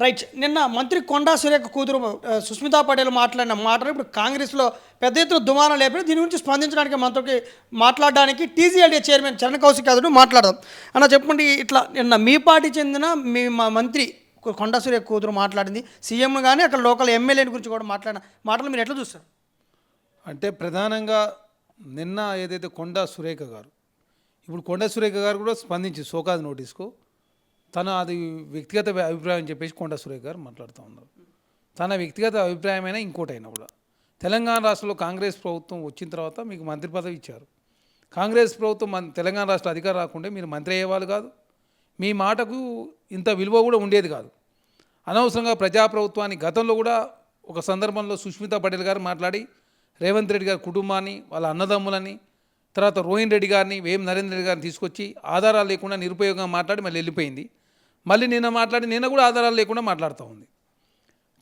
Right. నిన్న మంత్రి కొండా సురేఖ కూతురు సుస్మితా పటేల్ మాట్లాడిన మాటలు ఇప్పుడు కాంగ్రెస్‌లో పెద్ద ఎత్తున దుమారం లేపి దీని గురించి స్పందించడానికి మనతోటి మాట్లాడడానికి టీజీఐడీఏ చైర్మన్ చరణ్ కౌశిక్ యాదవ్‌తో మాట్లాడదాం. అన్న చెప్పండి, ఇట్లా నిన్న మీ పార్టీ చెందిన మా మంత్రి కొండా సురేఖ కూతురు మాట్లాడింది. సీఎంను గాని అక్కడ లోకల్ ఎమ్మెల్యేల గురించి కూడా మాట్లాడిన మాటలు మీరు ఎట్లా చూస్తారు? అంటే ప్రధానంగా నిన్న ఏదైతే కొండా సురేఖ గారు, ఇప్పుడు కొండా సురేఖ గారు కూడా స్పందించి సోకాజ్ నోటీస్కు తన అది వ్యక్తిగత అభిప్రాయం అని చెప్పేసి కొండా సురేఖ గారు మాట్లాడుతూ ఉన్నారు. తన వ్యక్తిగత అభిప్రాయమైనా ఇంకోటైనా కూడా తెలంగాణ రాష్ట్రంలో కాంగ్రెస్ ప్రభుత్వం వచ్చిన తర్వాత మీకు మంత్రి పదవి ఇచ్చారు. కాంగ్రెస్ ప్రభుత్వం తెలంగాణ రాష్ట్ర అధికారం రాకుంటే మీరు మంత్రి అయ్యేవాళ్ళు కాదు. మీ మాటకు ఇంత విలువ కూడా ఉండేది కాదు. అనవసరంగా ప్రజాప్రభుత్వాన్ని గతంలో కూడా ఒక సందర్భంలో సుష్మితా పటేల్ గారు మాట్లాడి రేవంత్ రెడ్డి గారి కుటుంబాన్ని, వాళ్ళ అన్నదమ్ములని, తర్వాత రోహిన్ రెడ్డి గారిని, వేం నరేంద్ర రెడ్డి గారిని తీసుకొచ్చి ఆధారాలు లేకుండా నిరుపయోగంగా మాట్లాడి మళ్ళీ వెళ్ళిపోయింది. మళ్ళీ నిన్న కూడా ఆధారాలు లేకుండా మాట్లాడుతూ ఉంది.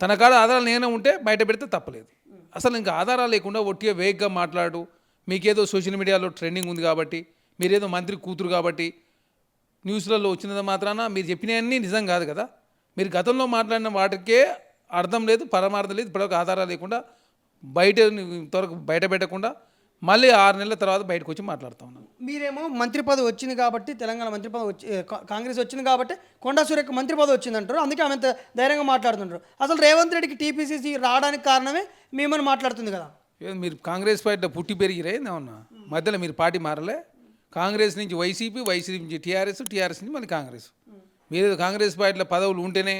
తన కాడ ఆధారాలు నేనే ఉంటే బయట పెడితే తప్పలేదు. అసలు ఇంకా ఆధారాలు లేకుండా ఒట్టిగా వేగ్గా మాట్లాడు, మీకేదో సోషల్ మీడియాలో ట్రెండింగ్ ఉంది కాబట్టి, మీరేదో మంత్రి కూతురు కాబట్టి న్యూస్లలో వచ్చినది మాత్రాన మీరు చెప్పినవన్నీ నిజం కాదు కదా. మీరు గతంలో మాట్లాడిన వాటికే అర్థం లేదు, పరమార్థం లేదు. ఇప్పటివరకు ఆధారాలు లేకుండా త్వరకు బయట పెట్టకుండా మళ్ళీ 6 నెలల తర్వాత బయటకు వచ్చి మాట్లాడుతూ ఉన్నాను. మీరేమో మంత్రి పదవి వచ్చింది కాబట్టి, తెలంగాణ మంత్రి పదవి వచ్చి కాంగ్రెస్ వచ్చింది కాబట్టి కొండా సురేఖ మంత్రి పదవి వచ్చిందంటారు. అందుకే ఆమె అంత ధైర్యంగా మాట్లాడుతుంటారు. అసలు రేవంత్ రెడ్డికి టీపీసీసీ రావడానికి కారణమే మేమని మాట్లాడుతుంది కదా. మీరు కాంగ్రెస్ పార్టీలో పుట్టి పెరిగిరే ఏమన్నా మధ్యలో మీరు పార్టీ మారలే. కాంగ్రెస్ నుంచి వైసీపీ, వైసీపీ నుంచి టీఆర్ఎస్, టీఆర్ఎస్ నుంచి మళ్ళీ కాంగ్రెస్. మీరు కాంగ్రెస్ పార్టీలో పదవులు ఉంటేనే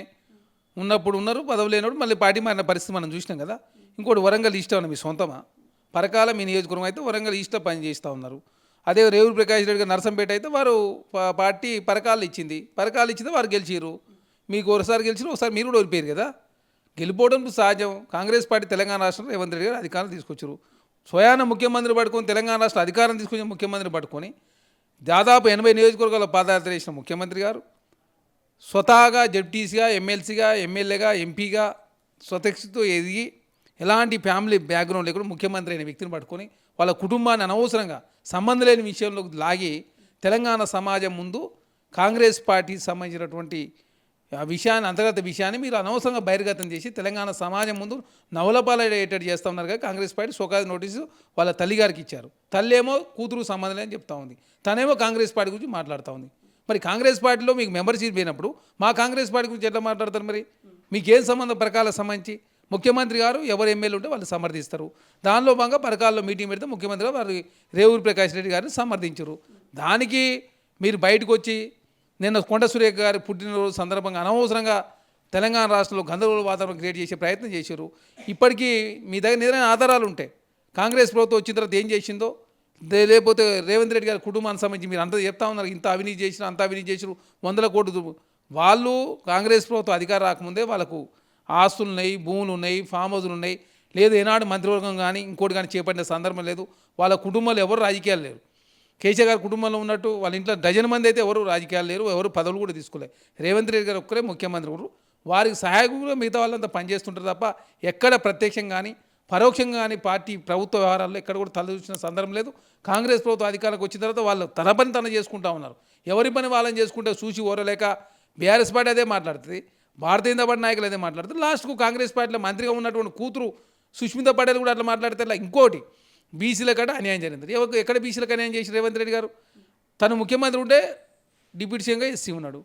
ఉన్నప్పుడు ఉన్నారు, పదవులు లేనప్పుడు మళ్ళీ పార్టీ మారిన పరిస్థితి మనం చూసినాం కదా. ఇంకోటి వరంగల్ ఈస్ట్ అన్న మీ సొంతమా? పరకాల మీ నియోజకవర్గం అయితే వరంగల్ ఈస్ట్లో పనిచేస్తూ ఉన్నారు. అదే రేవూరు ప్రకాష్ రెడ్డి గారు నర్సంపేట అయితే వారు పార్టీ పరకాలు ఇచ్చింది వారు గెలిచిరు. మీకు ఒకసారి గెలిచిరు, ఒకసారి మీరు కూడా ఓడిపోయారు కదా. గెలిపోవడం సహజం. కాంగ్రెస్ పార్టీ తెలంగాణ రాష్ట్రంలో రేవంత్ రెడ్డి గారు అధికారం తీసుకొచ్చారు. స్వయాన ముఖ్యమంత్రి పట్టుకొని తెలంగాణ రాష్ట్ర అధికారం తీసుకొచ్చిన ముఖ్యమంత్రి పట్టుకొని దాదాపు 80 నియోజకవర్గాల్లో పాదయాత్ర చేసిన ముఖ్యమంత్రి గారు స్వతహాగా జడ్పీసీగా, ఎమ్మెల్సీగా, ఎమ్మెల్యేగా, ఎంపీగా స్వతక్షతో ఎదిగి ఎలాంటి ఫ్యామిలీ బ్యాక్గ్రౌండ్ లేకుండా ముఖ్యమంత్రి అయిన వ్యక్తిని పట్టుకొని వాళ్ళ కుటుంబాన్ని అనవసరంగా సంబంధం లేని విషయంలో లాగి తెలంగాణ సమాజం ముందు కాంగ్రెస్ పార్టీకి సంబంధించినటువంటి విషయాన్ని, అంతర్గత విషయాన్ని మీరు అనవసరంగా బహిర్గతం చేసి తెలంగాణ సమాజం ముందు నవలపాలయ్యేటట్టు చేస్తూ ఉన్నారు కదా. కాంగ్రెస్ పార్టీ సోకాజ్ నోటీసు వాళ్ళ తల్లిగారికి ఇచ్చారు. తల్లేమో కూతురు సంబంధం లేని చెప్తా ఉంది, తనేమో కాంగ్రెస్ పార్టీ గురించి మాట్లాడుతూ ఉంది. మరి కాంగ్రెస్ పార్టీలో మీకు మెంబర్షిప్ పోయినప్పుడు మా కాంగ్రెస్ పార్టీ గురించి ఎట్లా మాట్లాడతారు? మరి మీకేం సంబంధం? పరకాలకు సంబంధించి ముఖ్యమంత్రి గారు ఎవరు ఎమ్మెల్యే ఉంటే వాళ్ళు సమర్థిస్తారు. దానిలో భాగంగా పరకాల్లో మీటింగ్ పెడితే ముఖ్యమంత్రి గారు వారు రేవూరు ప్రకాష్ రెడ్డి గారిని సమర్థించరు. దానికి మీరు బయటకు వచ్చి నిన్న కొండ సురేఖ గారి పుట్టినరోజు సందర్భంగా అనవసరంగా తెలంగాణ రాష్ట్రంలో గందరగోళ వాతావరణం క్రియేట్ చేసే ప్రయత్నం చేశారు. ఇప్పటికీ మీ దగ్గర నిజమైన ఆధారాలు ఉంటాయి. కాంగ్రెస్ ప్రభుత్వం వచ్చిన తర్వాత ఏం చేసిందో, లేకపోతే రేవంత్ రెడ్డి గారి కుటుంబానికి సంబంధించి మీరు అంతా చెప్తా ఉన్నారు, ఇంత అవినీతి చేసినా అంత అవినీతి చేసిరు, 100 కోట్లు. వాళ్ళు కాంగ్రెస్ ప్రభుత్వం అధికారం రాకముందే వాళ్ళకు ఆస్తులు ఉన్నాయి, భూములు ఉన్నాయి, ఫామ్ హౌజులు ఉన్నాయి. లేదు ఏనాడు మంత్రివర్గం కానీ ఇంకోటి కానీ చేపట్టిన సందర్భం లేదు. వాళ్ళ కుటుంబాలు ఎవరు రాజకీయాలు లేరు. కేసీఆర్ గారి కుటుంబంలో ఉన్నట్టు వాళ్ళ ఇంట్లో డజన్ మంది అయితే ఎవరు రాజకీయాలు లేరు, ఎవరు పదవులు కూడా తీసుకోలేదు. రేవంత్ రెడ్డి గారు ఒక్కరే ముఖ్యమంత్రి కూడా, వారికి సహాయకులుగా మిగతా వాళ్ళంతా పనిచేస్తుంటారు తప్ప ఎక్కడ ప్రత్యక్షంగా కానీ పరోక్షంగా కానీ పార్టీ ప్రభుత్వ వ్యవహారాల్లో ఎక్కడ కూడా తలదూచిన సందర్భం లేదు. కాంగ్రెస్ ప్రభుత్వం అధికారానికి వచ్చిన తర్వాత వాళ్ళు తన పని తన చేసుకుంటూ ఉన్నారు. ఎవరి పని వాళ్ళని చేసుకుంటే చూసి ఓరలేక బీఆర్ఎస్ పార్టీ అదే మాట్లాడుతుంది, భారతీయ జనతా పార్టీ నాయకులు అదే మాట్లాడుతుంది. లాస్ట్కు కాంగ్రెస్ పార్టీలో మంత్రిగా ఉన్నటువంటి కూతురు సుష్మితా పటేల్ కూడా అట్లా మాట్లాడితే ఇంకోటి బీసీలకు కూడా అన్యాయం జరిగింది. ఎక్కడ బీసీలకు అన్యాయం చేసి రేవంత్ రెడ్డి గారు? తను ముఖ్యమంత్రి ఉంటే డిప్యూటీ సీఎంగా ఎస్సీ ఉన్నాడు,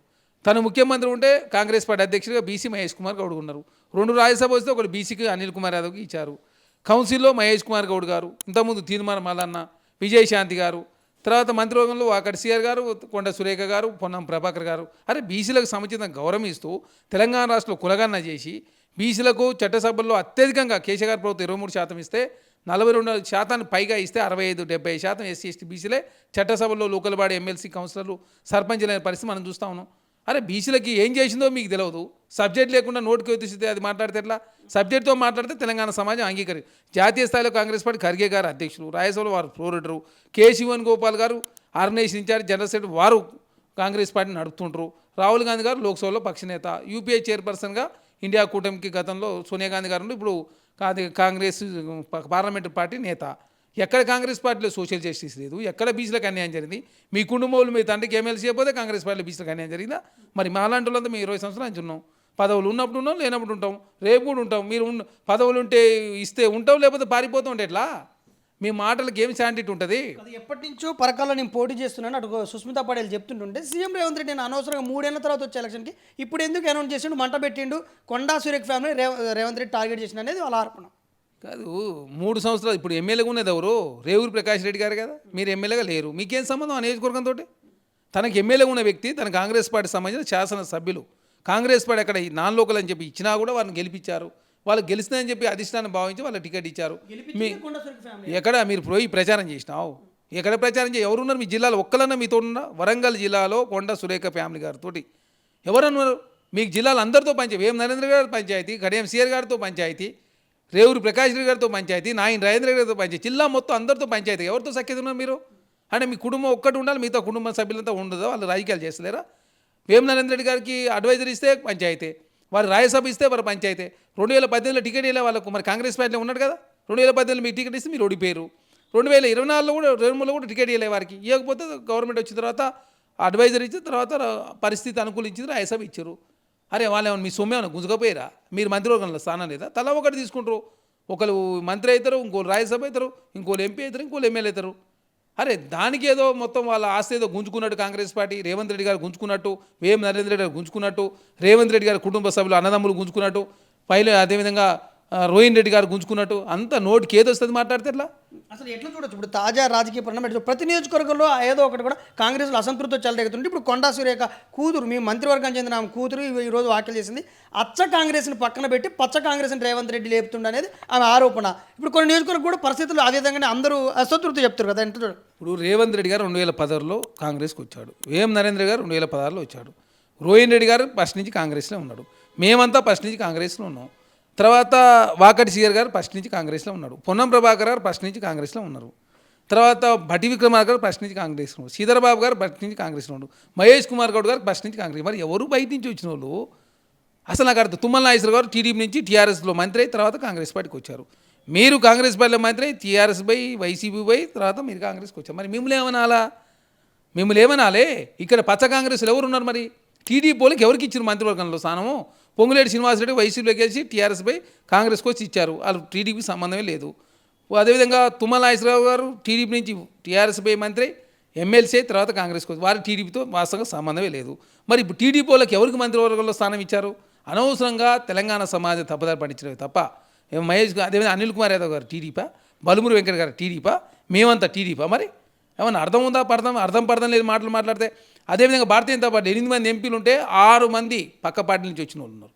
తను ముఖ్యమంత్రి ఉంటే కాంగ్రెస్ పార్టీ అధ్యక్షుడిగా బీసీ మహేష్ కుమార్ గౌడ్ ఉన్నారు. 2 రాజ్యసభ వస్తే ఒకటి బీసీకి అనిల్ కుమార్ యాదవ్కి ఇచ్చారు. కౌన్సిల్లో మహేష్ కుమార్ గౌడ్ గారు, ఇంతకుముందు తీర్మాన మల్లన్న, విజయశాంతి గారు, తర్వాత మంత్రివర్గంలో అక్కడ సిఆర్ గారు, కొండ సురేఖ గారు, పొన్నం ప్రభాకర్ గారు. అరే బీసీలకు సముచితంగా గౌరవం ఇస్తూ తెలంగాణ రాష్ట్రంలో కులగన్న చేసి బీసీలకు చట్టసభల్లో అత్యధికంగా కేసీఆర్ గారి ప్రభుత్వం 23% ఇస్తే 42% పైగా ఇస్తే 65-70% ఎస్సీ ఎస్టీ బీసీలే చట్టసభల్లో లోకల్ బాడీ ఎమ్మెల్సీ కౌన్సిలర్లు సర్పంచ్ అనే పరిస్థితి మనం చూస్తూ ఉన్నాం. అరే బీసీలకి ఏం చేసిందో మీకు తెలియదు. సబ్జెక్ట్ లేకుండా నోటికి వచ్చితే అది మాట్లాడితే ఎట్లా? సబ్జెక్ట్తో మాట్లాడితే తెలంగాణ సమాజం అంగీకరి. జాతీయ స్థాయిలో కాంగ్రెస్ పార్టీ ఖర్గే గారు అధ్యక్షులు, రాజ్యసభలో వారు ఫ్లోరిడరు, కేశివన్ గోపాల్ గారు ఆర్గనైజేషన్ ఇన్ఛార్జ్ జనరల్ సెక్రటరీ, వారు కాంగ్రెస్ పార్టీని నడుపుతుంటారు. రాహుల్ గాంధీ గారు లోక్సభలో పక్షనేత, యూపీఏ చైర్పర్సన్గా ఇండియా కూటమికి గతంలో సోనియా గాంధీ గారు ఇప్పుడు కాంగ్రెస్ పార్లమెంటరీ పార్టీ నేత. ఎక్కడ కాంగ్రెస్ పార్టీలో సోషల్ జస్టిస్ లేదు, ఎక్కడ బీసీలకు అన్యాయం జరిగింది? మీ కుటుంబంలో మీ తండ్రికి ఎమ్మెల్సీ అయిపోతే కాంగ్రెస్ పార్టీలో బీసీలకు అన్యాయం జరిగిందా? మరి మా లాంటి వాళ్ళంతా మేము 20 సంవత్సరాల నుంచి ఉన్నాం. పదవులు ఉన్నప్పుడు ఉన్నాం, లేనప్పుడు ఉంటాం, రేపు కూడా ఉంటాం. మీరు పదవులు ఉంటే ఇస్తే ఉంటాం, లేకపోతే పారిపోతూ ఉంటే ఎట్లా? మీ మాటలకు ఏమి శాంటిటీ ఉంటుంది? అది ఎప్పటి నుంచో పరకాల్లో నేను పోటీ చేస్తున్నాను అటు సుస్మితా పటేల్ చెప్తుంటుంటే సీఎం రేవంత్ రెడ్డి నేను అనవసరంగా 3 ఏళ్ల తర్వాత వచ్చే ఎలక్షన్కి ఇప్పుడు ఎందుకు అనౌన్స్ చేసిండు, మంట పెట్టిండు, కొండా సురేఖ ఫ్యామిలీ రేవంత్ రెడ్డి టార్గెట్ చేసిండు అనేది వాళ్ళ ఆరోపణ. కాదు, 3 సంవత్సరాలు ఇప్పుడు ఎమ్మెల్యేగా ఉన్నది ఎవరు? రేవూరి ప్రకాష్ రెడ్డి గారు కదా. మీరు ఎమ్మెల్యేగా లేరు, మీకేం సంబంధం ఆ నియోజకవర్గంతో? తనకు ఎమ్మెల్యేగా ఉన్న వ్యక్తి, తన కాంగ్రెస్ పార్టీ సంబంధించిన శాసన సభ్యులు. కాంగ్రెస్ పార్టీ అక్కడ నాన్ లోకల్ అని చెప్పి ఇచ్చినా కూడా వారిని గెలిపించారు. వాళ్ళు గెలిచిందని చెప్పి అధిష్టానం భావించి వాళ్ళకి టికెట్ ఇచ్చారు. మీ ఎక్కడ మీరు పోయి ప్రచారం చేసినావు? ఎక్కడ ప్రచారం చేయి? ఎవరున్నారు మీ జిల్లాలో? ఒక్కలన్నా మీతో ఉన్నా? వరంగల్ జిల్లాలో కొండ సురేఖ ఫ్యామిలీ గారితో ఎవరన్నారు? మీకు జిల్లాలో అందరితో పంచాయతీ. వేం నరేంద్ర గారి పంచాయతీ, కడియం సిఆర్ గారితో పంచాయతీ, రేవూరి ప్రకాష్ రెడ్డి గారితో పంచాయతీ, నాయన రాజేంద్ర గారితో పంచాయతీ, జిల్లా మొత్తం అందరితో పంచాయతీ. ఎవరితో సఖ్యత ఉన్నారు మీరు? అంటే మీ కుటుంబం ఒక్కటి ఉండాలి, మిగతా కుటుంబ సభ్యులంతా ఉండదు. వాళ్ళు రాజకీయాలు చేస్తలేరా? వేం నరేంద్ర రెడ్డి గారికి అడ్వైజర్ ఇస్తే పంచాయతీ, వారు రాజ్యసభ ఇస్తే వారు పంచాయతీ. 2018లో టికెట్ ఇలా వాళ్ళకు మరి కాంగ్రెస్ పార్టీలో ఉన్నాడు కదా. 2018లో మీకు టికెట్ ఇస్తే మీరు ఓడిపోయారు. 2024లో కూడా 2023లో కూడా టికెట్ ఇవ్వలే వారికి. ఇవ్వకపోతే గవర్నమెంట్ వచ్చిన తర్వాత అడ్వైజర్ ఇచ్చిన తర్వాత పరిస్థితి అనుకూలించింది, రాజ్యసభ ఇచ్చారు. అరే వాళ్ళు ఏమన్నా మీ సొమ్ము ఏమైనా గుంజుకపోయారా? మీరు మంత్రివర్గంలో స్థానం లేదా? తలా ఒకటి తీసుకుంటారు. ఒకరు మంత్రి అవుతారు, ఇంకోరు రాజ్యసభ అవుతారు, ఇంకోరు ఎంపీ అవుతారు, ఇంకోరు ఎమ్మెల్యే అవుతారు. అరే దానికి ఏదో మొత్తం వాళ్ళ ఆస్తి ఏదో గుంజుకున్నట్టు కాంగ్రెస్ పార్టీ, రేవంత్ రెడ్డి గారు గుంజుకున్నట్టు, వేం నరేంద్ర రెడ్డి గారు గుంజుకున్నట్టు, రేవంత్ రెడ్డి గారి కుటుంబ సభ్యులు అన్నదమ్ములు గుంజుకున్నట్టు, పైలో అదేవిధంగా రోహిన్ రెడ్డి గారు గుంజుకున్నట్టు అంతా నోటికి ఏదో వస్తుంది మాట్లాడితే ఎట్లా? అసలు ఎట్లా చూడొచ్చు ఇప్పుడు తాజా రాజకీయ పరిణామం ప్రతి నియోజకవర్గంలో ఏదో ఒకటి కూడా కాంగ్రెస్లో అసంతృప్తి చెలరేగుతుంటే ఇప్పుడు కొండా సురేఖ కూతురు మీ మంత్రివర్గం చెందిన ఆమె కూతురు ఈరోజు వ్యాఖ్యలు చేసింది. అచ్చ కాంగ్రెస్ని పక్కన పెట్టి పచ్చ కాంగ్రెస్ని రేవంత్ రెడ్డి లేపుతుండ అనేది ఆమె ఆరోపణ. ఇప్పుడు కొన్ని నియోజకవర్గం కూడా పరిస్థితులు ఆ విధంగానే అందరూ అసంతృప్తి చెప్తారు కదా. ఎంత ఇప్పుడు రేవంత్ రెడ్డి గారు 2016లో కాంగ్రెస్కి వచ్చాడు, వేం నరేంద్ర గారు 2016లో వచ్చాడు, రోహిన్ రెడ్డి గారు ఫస్ట్ నుంచి కాంగ్రెస్లో ఉన్నాడు, మేమంతా ఫస్ట్ నుంచి కాంగ్రెస్లో ఉన్నాం. తర్వాత వాకటి సీఆర్ గారు ఫస్ట్ నుంచి కాంగ్రెస్లో ఉన్నాడు, పొన్నం ప్రభాకర్ గారు ఫస్ట్ నుంచి కాంగ్రెస్లో ఉన్నారు, తర్వాత భట్టి విక్రమార్క గారు ఫస్ట్ నుంచి కాంగ్రెస్లో ఉన్నారు, శ్రీధరబాబు గారు ఫస్ట్ నుంచి కాంగ్రెస్లో ఉన్నారు, మహేష్ కుమార్ గౌడ్ గారు ఫస్ట్ నుంచి కాంగ్రెస్. మరి ఎవరు బయట నుంచి వచ్చిన వాళ్ళు? అసలు నాకు అర్థం. తుమ్మల నాగేశ్వర గారు టీడీపీ నుంచి టీఆర్ఎస్లో మంత్రి అయి తర్వాత కాంగ్రెస్ పార్టీకి వచ్చారు. మీరు కాంగ్రెస్ పార్టీలో మంత్రి అయి టీఆర్ఎస్ పోయి వైసీపీ పోయి తర్వాత మీరు కాంగ్రెస్కి వచ్చారు. మరి మిమ్మల్ని ఏమనాలా? మిమ్మల్ని ఏమనాలే? ఇక్కడ పచ్చ కాంగ్రెస్లో ఎవరు ఉన్నారు? మరి టీడీపీ పోలికి ఎవరికి ఇచ్చారు మంత్రివర్గంలో స్థానము? పొంగులేటి శ్రీనివాసరెడ్డి వైసీపీలో గెలిచి టీఆర్ఎస్ పై కాంగ్రెస్కి వచ్చి ఇచ్చారు. వాళ్ళు టీడీపీ సంబంధమే లేదు. అదేవిధంగా తుమ్మల నాగేశ్వరరావు గారు టీడీపీ నుంచి టీఆర్ఎస్ పై మంత్రి ఎమ్మెల్సీ తర్వాత కాంగ్రెస్కి వచ్చి వారు టీడీపీతో వాస్తవంగా సంబంధమే లేదు. మరి ఇప్పుడు టీడీపీ వాళ్ళకి ఎవరికి మంత్రివర్గంలో స్థానం ఇచ్చారు? అనవసరంగా తెలంగాణ సమాజం తప్పుదారి పట్టించడమే తప్ప మహేష్ అదేవిధంగా అనిల్ కుమార్ యాదవ్ గారు టీడీపా, బలుమురు వెంకట గారు టీడీపా, మేమంతా టీడీపా? మరి ఏమన్నా అర్థం ఉందా? అర్థం పర్థం లేదు మాటలు మాట్లాడితే. అదేవిధంగా భారతీయ జనతా పార్టీ 8 మంది ఎంపీలు ఉంటే 6 మంది పక్క పార్టీ నుంచి వచ్చిన వాళ్ళు ఉన్నారు.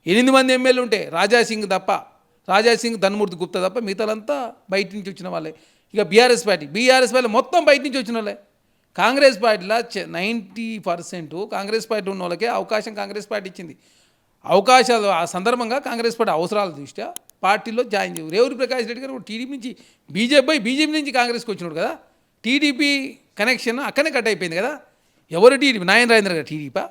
8 మంది ఎమ్మెల్యేలు ఉంటే రాజాసింగ్ తప్ప, రాజాసింగ్ ధన్మూర్తి గుప్తా తప్ప మిగతాలంతా బయట నుంచి వచ్చిన వాళ్ళే. ఇక బీఆర్ఎస్ పార్టీ మొత్తం బయట నుంచి వచ్చిన వాళ్ళే. కాంగ్రెస్ పార్టీలో 90% కాంగ్రెస్ పార్టీ ఉన్న వాళ్ళకే అవకాశం కాంగ్రెస్ పార్టీ ఇచ్చింది. అవకాశాలు ఆ సందర్భంగా కాంగ్రెస్ పార్టీ అవసరాల దృష్ట్యా పార్టీలో జాయిన్ చేయరు. రేవూరి ప్రకాష్ రెడ్డి గారు టీడీపీ నుంచి బీజేపీ నుంచి కాంగ్రెస్కి వచ్చినాడు కదా. టీడీపీ కనెక్షన్ అక్కడనే కట్ అయిపోయింది కదా. ఎవరు టీడీపీ? నాయన రాజేంద్ర గారు టీడీపా,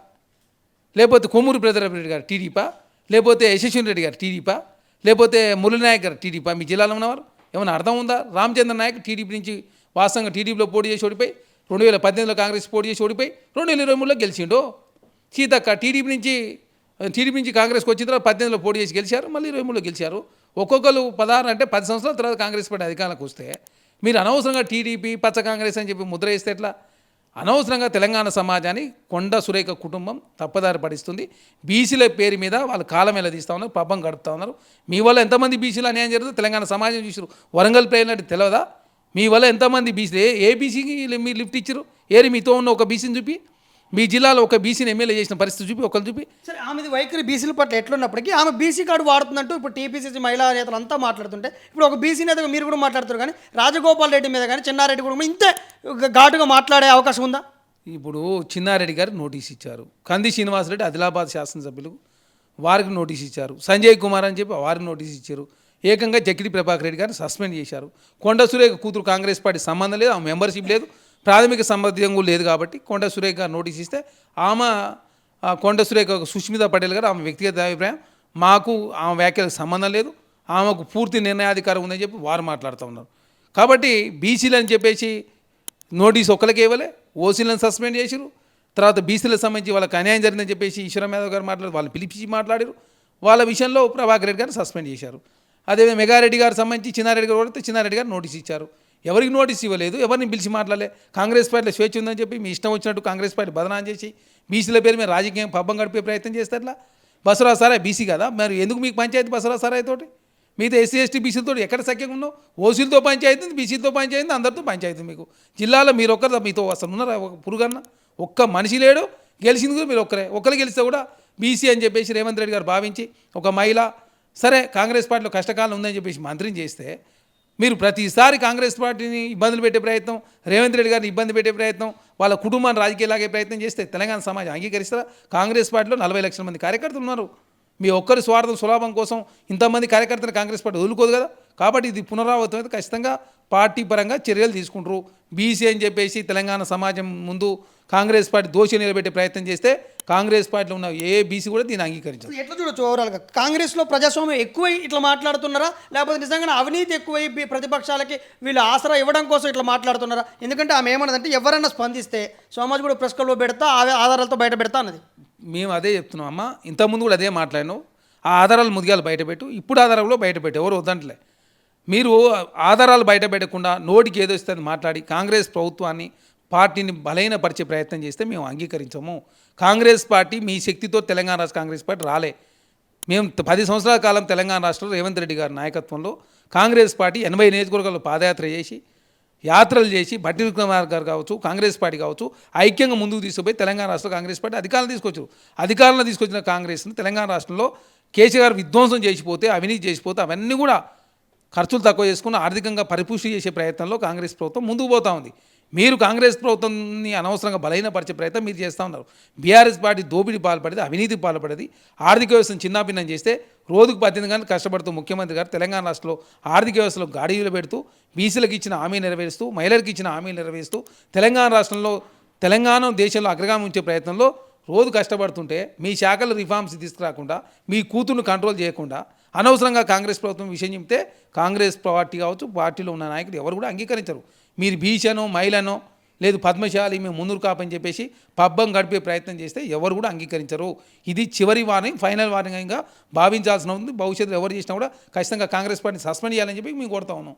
లేకపోతే కొమ్మూరు రెడ్డి గారు టీడీపా, లేకపోతే యశస్విని రెడ్డి గారు టీడీపా, లేకపోతే మురళీనాయక్ గారు టీడీపా? మీ జిల్లాలో ఉన్నవారు ఏమైనా అర్థం ఉందా? రామచంద్ర నాయక్ టీడీపీ నుంచి వాస్తవంగా టీడీపీలో పోటీ చేసి ఓడిపోయి 2018లో కాంగ్రెస్ పోటీ చేసి ఓడిపోయి 2023లో గెలిచిండు. సీతక్క టీడీపీ నుంచి కాంగ్రెస్కి వచ్చిన తర్వాత 18లో పోటీ చేసి గెలిచారు, మళ్ళీ 23లో గెలిచారు. ఒక్కొక్కరు 16 అంటే 10 సంవత్సరాల తర్వాత కాంగ్రెస్ పార్టీ అధికారంలోకి వస్తే మీరు అనవసరంగా టీడీపీ పచ్చ కాంగ్రెస్ అని చెప్పి ముద్ర వేస్తే ఎట్లా? అనవసరంగా తెలంగాణ సమాజాన్ని కొండ సురేఖ కుటుంబం తప్పదారి పడిస్తుంది. బీసీల పేరు మీద వాళ్ళు కాలం ఎలా తీస్తూ ఉన్నారు, పబ్బం గడుపుతూ ఉన్నారు. మీ వల్ల ఎంతమంది బీసీలు అన్యాయం జరుగుతుంది తెలంగాణ సమాజం చూసారు. వరంగల్ ప్లేన్ అంటే తెలియదా? మీ వల్ల ఎంతమంది బీసీ ఏ బీసీకి మీరు లిఫ్ట్ ఇచ్చారు? ఏరి మీతో ఉన్న ఒక బీసీని చూపి, మీ జిల్లాలో ఒక బీసీని ఎమ్మెల్యే చేసిన పరిస్థితి చూపి ఒకరు చూపి. సరే, ఆమెది వైఖరి బీసీల పట్ల ఎట్లున్నప్పటికీ ఆమె బీసీ కార్డు వాడుతున్నట్టు ఇప్పుడు టీపీసీసీ మహిళా నేతలు అంతా మాట్లాడుతుంటే ఇప్పుడు ఒక బీసీ నేతగా మీరు కూడా మాట్లాడుతారు. కానీ రాజగోపాల్ రెడ్డి మీద కానీ చెన్నారెడ్డి కూడా ఇంతే ఘాటుగా మాట్లాడే అవకాశం ఉందా? ఇప్పుడు చిన్నారెడ్డి గారు నోటీస్ ఇచ్చారు, కంది శ్రీనివాసరెడ్డి ఆదిలాబాద్ శాసనసభ్యులు వారికి నోటీస్ ఇచ్చారు, సంజయ్ కుమార్ అని చెప్పి వారికి నోటీస్ ఇచ్చారు, ఏకంగా జక్కిడి ప్రభాకర్ రెడ్డి గారిని సస్పెండ్ చేశారు. కొండ సురేఖ కూతురు కాంగ్రెస్ పార్టీ సంబంధం లేదు, ఆమె మెంబర్షిప్ లేదు, ప్రాథమిక సంబంధం కూడా లేదు. కాబట్టి కొండ సురేఖ గారు నోటీస్ ఇస్తే ఆమె కొండ సురేఖ సుష్మితా పటేల్ గారు ఆమె వ్యక్తిగత అభిప్రాయం, మాకు ఆమె వ్యాఖ్యలకు సంబంధం లేదు, ఆమెకు పూర్తి నిర్ణయాధికారం ఉందని చెప్పి వారు మాట్లాడుతూ ఉన్నారు. కాబట్టి బీసీలు అని చెప్పేసి నోటీస్ ఒక్కరికి ఇవ్వలే, ఓసీలను సస్పెండ్ చేసిరు, తర్వాత బీసీలకు సంబంధించి వాళ్ళకి అన్యాయం జరిగిందని చెప్పేసి ఈశ్వరం యాదవ్ గారు మాట్లాడారు, వాళ్ళు పిలిపించి మాట్లాడారు. వాళ్ళ విషయంలో ప్రభాకర్ రెడ్డి గారిని సస్పెండ్ చేశారు. అదేవిధంగా మెగారెడ్డి గారికి సంబంధించి చిన్నారెడ్డి గారు కొడితే చిన్నారెడ్డి గారు నోటీస్ ఇచ్చారు. ఎవరికి నోటీస్ ఇవ్వలేదు, ఎవరిని పిలిచి మాట్లాడలే. కాంగ్రెస్ పార్టీలో స్వేచ్ఛ ఉందని చెప్పి మీ ఇష్టం వచ్చినట్టు కాంగ్రెస్ పార్టీ బదనాం చేసి బీసీల పేరు మీద రాజకీయం పబ్బం గడిపే ప్రయత్నం చేస్తే అట్లా. బసవరాజ్ సారాయ్ బీసీ కదా, మరి ఎందుకు మీకు పంచాయతీ బసవరాజ్ సారాయ్ తోటి? మిగతా ఎస్సీ ఎస్టీ బీసీలతో ఎక్కడ సఖ్యంగా ఉన్నావు? ఓసీలతో పంచాయతీ ఉంది, బీసీలతో పంచాయతీ ఉంది, అందరితో పంచాయతీ. మీకు జిల్లాలో మీరు ఒక్కరు, మీతో అసలు ఉన్నారా ఒక పురుగన్న? ఒక్క మనిషి లేడు. గెలిచింది కూడా మీరు ఒక్కరే గెలిస్తే కూడా బీసీ అని చెప్పేసి రేవంత్ రెడ్డి గారు భావించి ఒక మహిళ సరే కాంగ్రెస్ పార్టీలో కష్టకాలం ఉందని చెప్పేసి మంత్రిని చేస్తే మీరు ప్రతిసారి కాంగ్రెస్ పార్టీని ఇబ్బందులు పెట్టే ప్రయత్నం, రేవంత్ రెడ్డి గారిని ఇబ్బంది పెట్టే ప్రయత్నం, వాళ్ళ కుటుంబాన్ని రాజకీయ లాగే ప్రయత్నం చేస్తే తెలంగాణ సమాజం అంగీకరిస్తారా? కాంగ్రెస్ పార్టీలో 40 లక్షల మంది కార్యకర్తలు ఉన్నారు. మీ ఒక్కరి స్వార్థం సులాభం కోసం ఇంతమంది కార్యకర్తలు కాంగ్రెస్ పార్టీ వదులుకోదు కదా. కాబట్టి ఇది పునరావృతం అయితే ఖచ్చితంగా పార్టీ పరంగా చర్యలు తీసుకుంటారు. బీసీ అని చెప్పేసి తెలంగాణ సమాజం ముందు కాంగ్రెస్ పార్టీ దోషి నిలబెట్టే ప్రయత్నం చేస్తే కాంగ్రెస్ పార్టీలో ఉన్న ఏ బీసీ కూడా దీన్ని అంగీకరించారు. ఎట్లా చూడొచ్చు ఓవరాల్గా కాంగ్రెస్లో ప్రజాస్వామ్యం ఎక్కువై ఇట్లా మాట్లాడుతున్నారా, లేకపోతే నిజంగా అవినీతి ఎక్కువై ప్రతిపక్షాలకి వీళ్ళు ఆసరా ఇవ్వడం కోసం ఇట్లా మాట్లాడుతున్నారా? ఎందుకంటే ఆమె ఏమన్నదంటే ఎవరన్నా స్పందిస్తే సోమాజ్ కూడా ప్రెస్ క్లబ్లో పెడతా, ఆధారాలతో బయట పెడతా అన్నది. మేము అదే చెప్తున్నాం అమ్మ, ఇంతకుముందు కూడా అదే మాట్లాడినాం. ఆ ఆధారాలు ముదిగాలు బయటపెట్టు, ఇప్పుడు ఆధారాలు బయటపెట్టు, ఎవరు వద్దంటలే. మీరు ఆధారాలు బయట పెట్టకుండా నోటికి ఏదో ఇస్తే మాట్లాడి కాంగ్రెస్ ప్రభుత్వాన్ని పార్టీని బలహీనపరిచే ప్రయత్నం చేస్తే మేము అంగీకరించము. కాంగ్రెస్ పార్టీ మీ శక్తితో తెలంగాణ రాష్ట్ర కాంగ్రెస్ పార్టీ రాలే. మేము 10 సంవత్సరాల కాలం తెలంగాణ రాష్ట్రంలో రేవంత్ రెడ్డి గారి నాయకత్వంలో కాంగ్రెస్ పార్టీ 80 నియోజకవర్గాల్లో పాదయాత్ర చేసి యాత్రలు చేసి భట్టి విక్రమార్క గారు కావచ్చు, కాంగ్రెస్ పార్టీ కావచ్చు, ఐక్యంగా ముందుకు తీసుకుపోయి తెలంగాణ రాష్ట్ర కాంగ్రెస్ పార్టీ అధికారంలో తీసుకొచ్చిన కాంగ్రెస్ని తెలంగాణ రాష్ట్రంలో కేసీఆర్ విధ్వంసం చేసిపోతే, అవినీతి చేసిపోతే అవన్నీ కూడా ఖర్చులు తక్కువ చేసుకుని ఆర్థికంగా పరిపుష్టి చేసే ప్రయత్నంలో కాంగ్రెస్ ప్రభుత్వం ముందుకు పోతూ ఉంది. మీరు కాంగ్రెస్ ప్రభుత్వాన్ని అనవసరంగా బలహీనపరిచే ప్రయత్నం మీరు చేస్తూ ఉన్నారు. బీఆర్ఎస్ పార్టీ దోపిడీ పాల్పడేది, అవినీతికి పాల్పడేది, ఆర్థిక వ్యవస్థను చిన్నాభిన్నం చేస్తే రోజుకు 18 గంటలు కష్టపడుతూ ముఖ్యమంత్రి గారు తెలంగాణ రాష్ట్రంలో ఆర్థిక వ్యవస్థలో గాడిలో పెడుతూ బీసీలకు ఇచ్చిన హామీ నెరవేరుస్తూ మహిళలకు ఇచ్చిన హామీలు నెరవేరుస్తూ తెలంగాణ రాష్ట్రంలో తెలంగాణ దేశంలో అగ్రగామి ఉంచే ప్రయత్నంలో రోజు కష్టపడుతుంటే మీ శాఖలు రిఫార్మ్స్ తీసుకురాకుండా మీ కూతుర్ను కంట్రోల్ చేయకుండా అనవసరంగా కాంగ్రెస్ ప్రభుత్వం విషయం చెప్తే కాంగ్రెస్ పార్టీ కావచ్చు, పార్టీలో ఉన్న నాయకులు ఎవరు కూడా అంగీకరించరు. మీరు బీసీనో మహిళనో లేదు పద్మశాలి మేము ముందుకు కాపని చెప్పేసి పబ్బం గడిపే ప్రయత్నం చేస్తే ఎవరు కూడా అంగీకరించరు. ఇది చివరి వార్నింగ్, ఫైనల్ వార్నింగ్గా భావించాల్సిన ఉంది. భవిష్యత్తులో ఎవరు చేసినా కూడా ఖచ్చితంగా కాంగ్రెస్ పార్టీని సస్పెండ్ చేయాలని చెప్పి మేము కోరుతా ఉన్నాం.